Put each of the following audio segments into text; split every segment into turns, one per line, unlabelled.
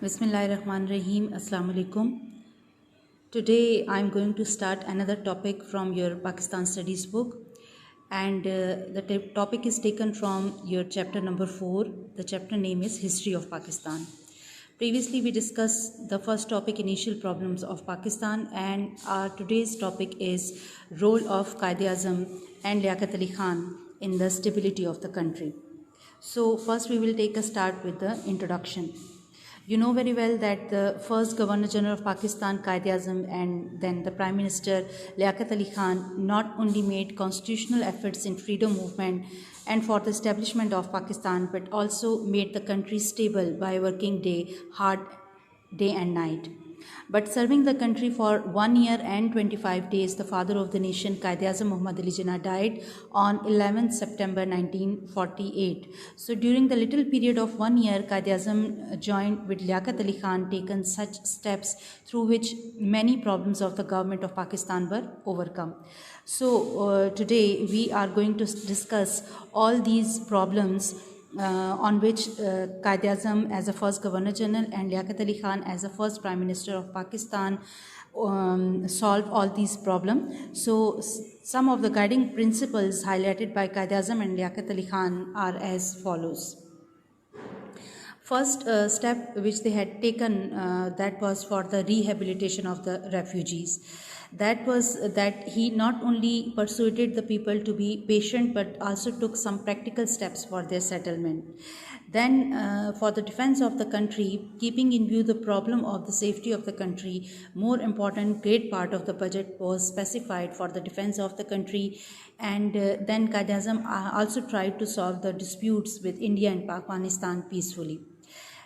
Bismillahirrahmanirrahim. Assalamu alaikum. Today I'm going to start another topic from your Pakistan Studies book, and the topic is taken from your chapter number 4. The chapter name is History of Pakistan. Previously we discussed the first topic, initial problems of Pakistan, and our today's topic is role of Quaid-e-Azam and Liaquat Ali Khan in the stability of the country. So first we will take a start with the introduction. You know very well that the first Governor General of Pakistan, Quaid-e-Azam, and then the Prime Minister, Liaquat Ali Khan, not only made constitutional efforts in freedom movement and for the establishment of Pakistan, but also made the country stable by working hard day and night. But serving the country for 1 year and 25 days, the father of the nation, Quaid-e-Azam Muhammad Ali Jinnah, died on 11th September 1948. So during the little period of 1 year, Quaid-e-Azam joined with Liaquat Ali Khan taken such steps through which many problems of the government of Pakistan were overcome. So today we are going to discuss all these problems on which Quaid-e-Azam as the first Governor General and Liaquat Ali Khan as the first Prime Minister of Pakistan solved all these problems. So some of the guiding principles highlighted by Quaid-e-Azam and Liaquat Ali Khan are as follows. First step which they had taken, that was for the rehabilitation of the refugees. That was that he not only persuaded the people to be patient but also took some practical steps for their settlement. Then for the defense of the country, keeping in view the problem of the safety of the country, more important great part of the budget was specified for the defense of the country. And then Quaid-e-Azam also tried to solve the disputes with India and Pakistan peacefully.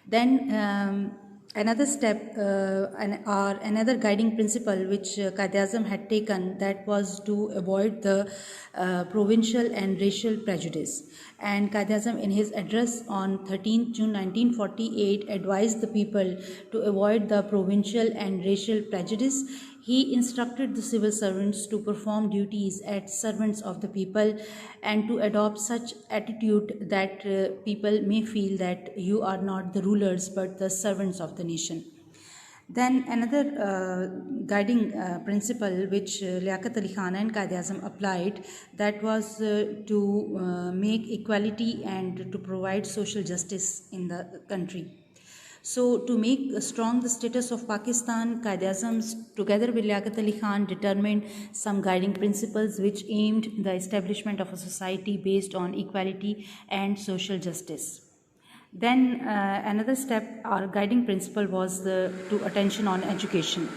Then another step or another guiding principle which Quaid-e-Azam had taken, that was to avoid the provincial and racial prejudice. And Quaid-e-Azam in his address on 13th June 1948 advised the people to avoid the provincial and racial prejudice. He instructed the civil servants to perform duties as servants of the people and to adopt such attitude that people may feel that you are not the rulers but the servants of the nation. Then another guiding principle which Liaquat Ali Khan and Quaid-e-Azam applied, that was to make equality and to provide social justice in the country. So to make strong the status of Pakistan, Quaid-e-Azam together with Liaquat Ali Khan determined some guiding principles which aimed the establishment of a society based on equality and social justice. Then another step or guiding principle was to attention on education.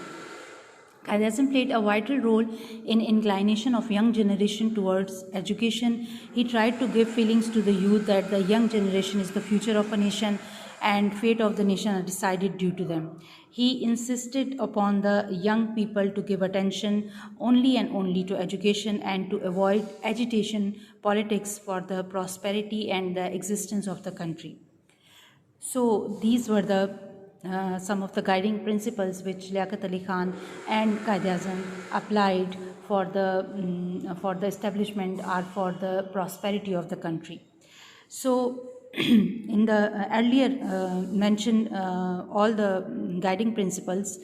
Quaid-e-Azam played a vital role in inclination of young generation towards education. He tried to give feelings to the youth that the young generation is the future of a nation and fate of the nation are decided due to them. He insisted upon the young people to give attention only and only to education and to avoid agitation politics for the prosperity and the existence of the country. So these were the some of the guiding principles which Liaquat Ali Khan and Quaid-e-Azam applied for the establishment or for the prosperity of the country. So in the earlier mentioned all the guiding principles,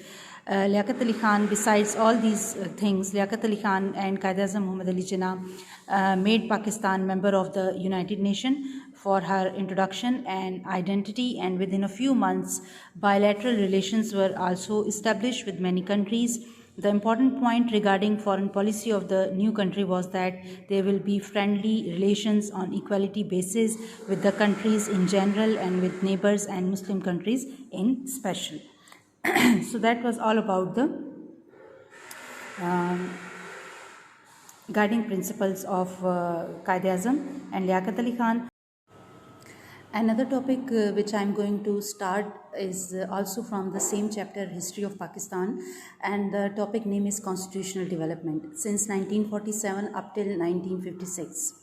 Liaquat Ali Khan, besides all these things, Liaquat Ali Khan and Quaid-e-Azam Muhammad Ali Jinnah made Pakistan member of the United Nations for her introduction and identity, and within a few months bilateral relations were also established with many countries. The important point regarding foreign policy of the new country was that there will be friendly relations on equality basis with the countries in general and with neighbors and Muslim countries in special. So that was all about the guiding principles of Quaid-e-Azam and Liaquat Ali Khan. Another topic which I am going to start is also from the same chapter, History of Pakistan, and the topic name is Constitutional Development since 1947 up till 1956.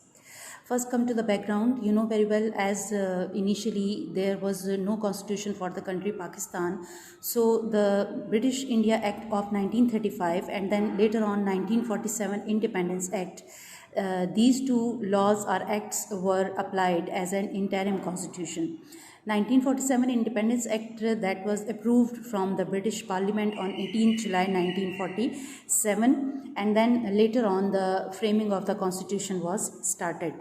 First come to the background. You know very well, as initially there was no constitution for the country Pakistan. So the British India Act of 1935 and then later on 1947 Independence Act, these two laws or acts were applied as an interim constitution. 1947 Independence Act that was approved from the British Parliament on 18 July 1947, and then later on the framing of the Constitution was started.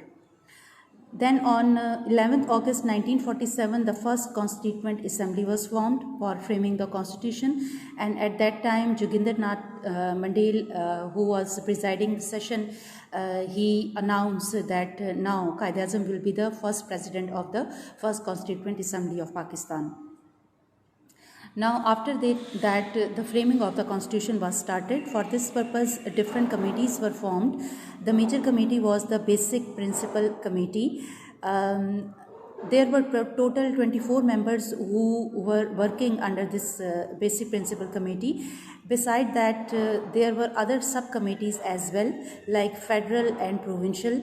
Then on 11th August 1947, the first Constituent Assembly was formed for framing the Constitution, and at that time Joginder Nath Mandel, who was presiding the session, he announced that now Quaid-e-Azam will be the first president of the first Constituent Assembly of Pakistan. Now, after that, the framing of the constitution was started. For this purpose, different committees were formed. The major committee was the Basic Principle Committee. There were total 24 members who were working under this Basic Principle Committee. Beside that, there were other subcommittees as well, like Federal and Provincial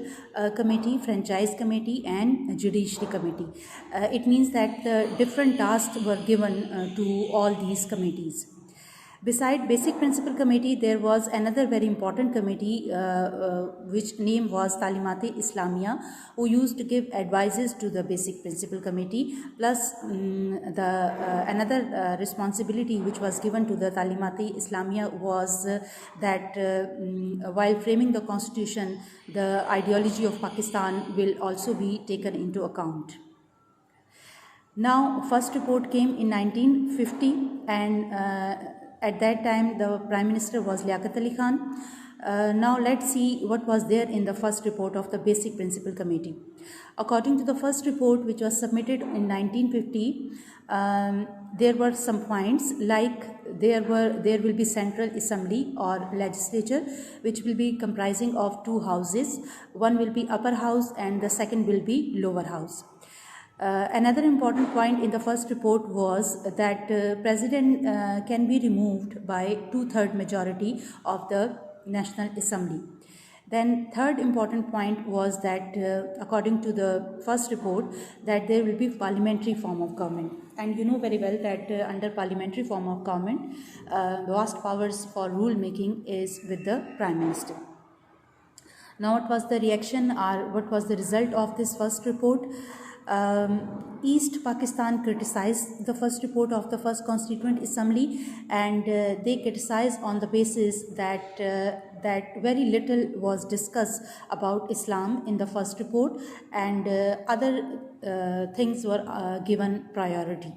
Committee, Franchise Committee, and Judiciary Committee. It means that different tasks were given to all these committees. Beside Basic Principle Committee, there was another very important committee which name was Talimat-e Islamia, who used to give advices to the Basic Principle Committee. Plus another responsibility which was given to the Talimat-e Islamia was that while framing the constitution, the ideology of Pakistan will also be taken into account. Now, first report came in 1950, and at that time, the Prime Minister was Liaquat Ali Khan. Now, let's see what was there in the first report of the Basic Principle Committee. According to the first report, which was submitted in 1950, there were some points like there will be Central Assembly or Legislature, which will be comprising of two houses. One will be Upper House and the second will be Lower House. Another important point in the first report was that President can be removed by 2/3 majority of the National Assembly. Then third important point was that according to the first report, that there will be parliamentary form of government. And you know very well that under parliamentary form of government, vast powers for rule making is with the Prime Minister. Now, what was the reaction or what was the result of this first report? East Pakistan criticized the first report of the first Constituent Assembly, and they criticized on the basis that that very little was discussed about Islam in the first report, and other things were given priority.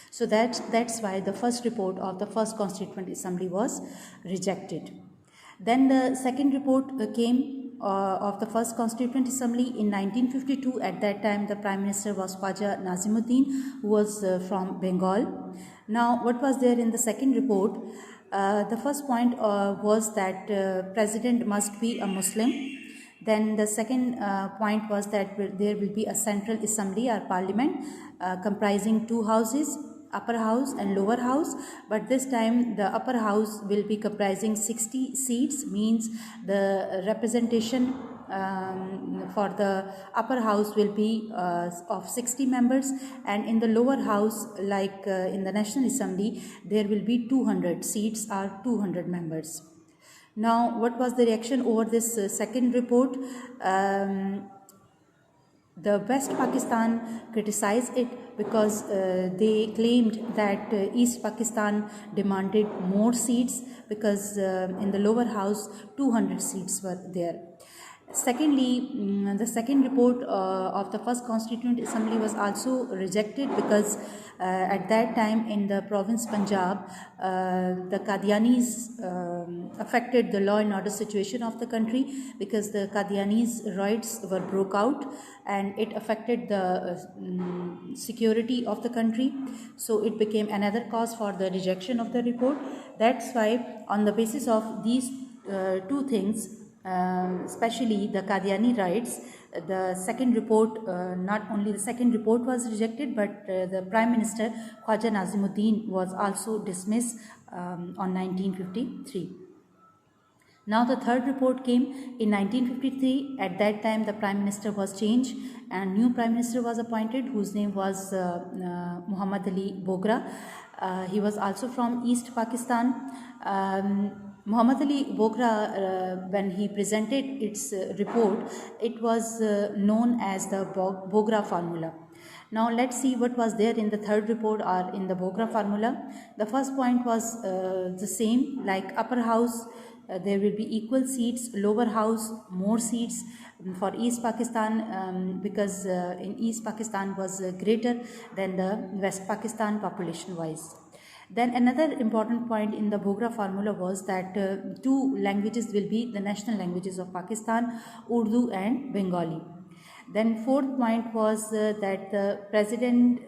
So that's why the first report of the first Constituent Assembly was rejected. Then the second report came of the first Constituent Assembly in 1952. At that time, the Prime Minister was Khwaja Nazimuddin, who was from Bengal. Now, what was there in the second report? The first point was that President must be a Muslim. Then the second point was that there will be a Central Assembly or Parliament comprising two houses, Upper House and Lower House, but this time the Upper House will be comprising 60 seats, means the representation for the Upper House will be of 60 members, and in the Lower House, like in the National Assembly, there will be 200 seats or 200 members. Now, what was the reaction over this second report? The West Pakistan criticized it because they claimed that East Pakistan demanded more seats because in the Lower House 200 seats were there. Secondly, the second report of the first Constituent Assembly was also rejected because at that time in the province Punjab, the Qadianis affected the law and order situation of the country because the Qadianis' riots were broke out and it affected the security of the country. So it became another cause for the rejection of the report. That's why on the basis of these two things, especially the Qadiani riots, the second report, not only the second report was rejected, but the Prime Minister Khwaja Nazimuddin was also dismissed on 1953. Now the third report came in 1953. At that time the Prime Minister was changed and new Prime Minister was appointed, whose name was Muhammad Ali Bogra. He was also from East Pakistan. Muhammad Ali Bogra, when he presented its report, it was known as the Bogra formula. Now let's see what was there in the third report or in the Bogra formula. The first point was the same, like upper house, there will be equal seats, lower house more seats for East Pakistan, because in East Pakistan was greater than the West Pakistan population wise. Then another important point in the Bogra formula was that two languages will be the national languages of Pakistan, Urdu and Bengali. Then fourth point was that the president,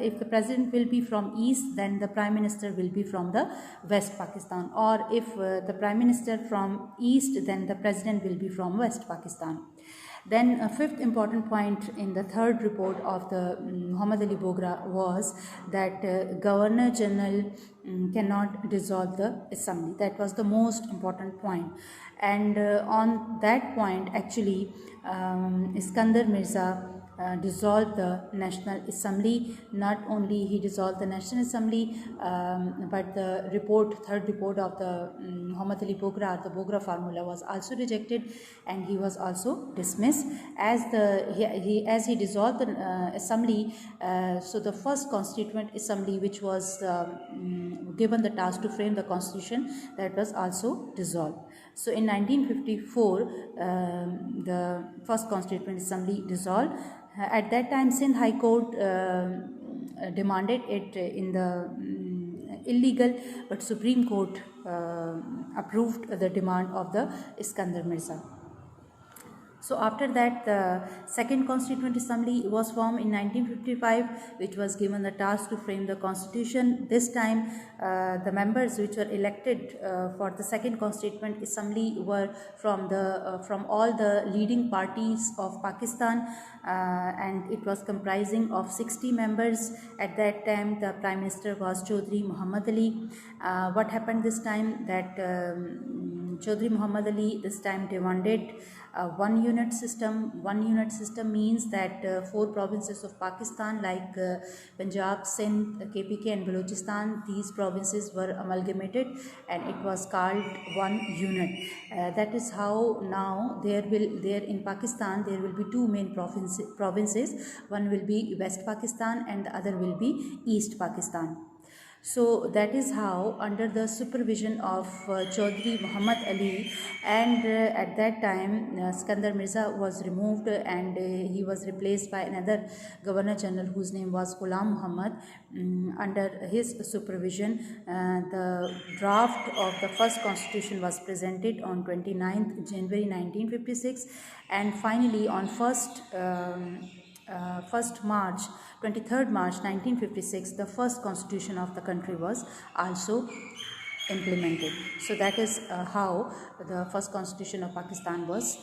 if the president will be from east, then the prime minister will be from the West Pakistan, or if the prime minister from east, then the president will be from West Pakistan. Then a fifth important point in the third report of the Muhammad Ali Bogra was that Governor General cannot dissolve the assembly. That was the most important point. And on that point, actually, Iskandar Mirza dissolved the National Assembly. Not only he dissolved the National Assembly, but the third report of the Muhammad Ali Bogra, the Bogra formula, was also rejected, and he was also dismissed. As he dissolved the Assembly, so the first Constituent Assembly, which was given the task to frame the Constitution, that was also dissolved. So in 1954, the first Constituent Assembly dissolved. At that time, Sindh High Court demanded it in the illegal, but Supreme Court approved the demand of the Iskandar Mirza. So after that, the second Constituent Assembly was formed in 1955, which was given the task to frame the Constitution. This time, the members which were elected for the second Constituent Assembly were from all the leading parties of Pakistan, and it was comprising of 60 members. At that time, the Prime Minister was Chaudhry Muhammad Ali. What happened this time? That Chaudhry Muhammad Ali this time demanded one unit system. One unit system means that four provinces of Pakistan like Punjab, Sindh, KPK and Balochistan, these provinces were amalgamated and it was called one unit. That is how now there in Pakistan there will be two main provinces. One will be West Pakistan and the other will be East Pakistan. So that is how, under the supervision of Chaudhry Muhammad Ali, and at that time Iskandar Mirza was removed and he was replaced by another Governor General whose name was Ghulam Muhammad. Under his supervision, the draft of the first constitution was presented on 29th January 1956, and finally on 23rd March 1956, the first constitution of the country was also implemented. So that is how the first constitution of Pakistan was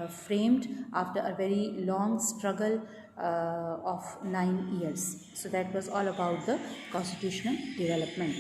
framed after a very long struggle of 9 years. So that was all about the constitutional development.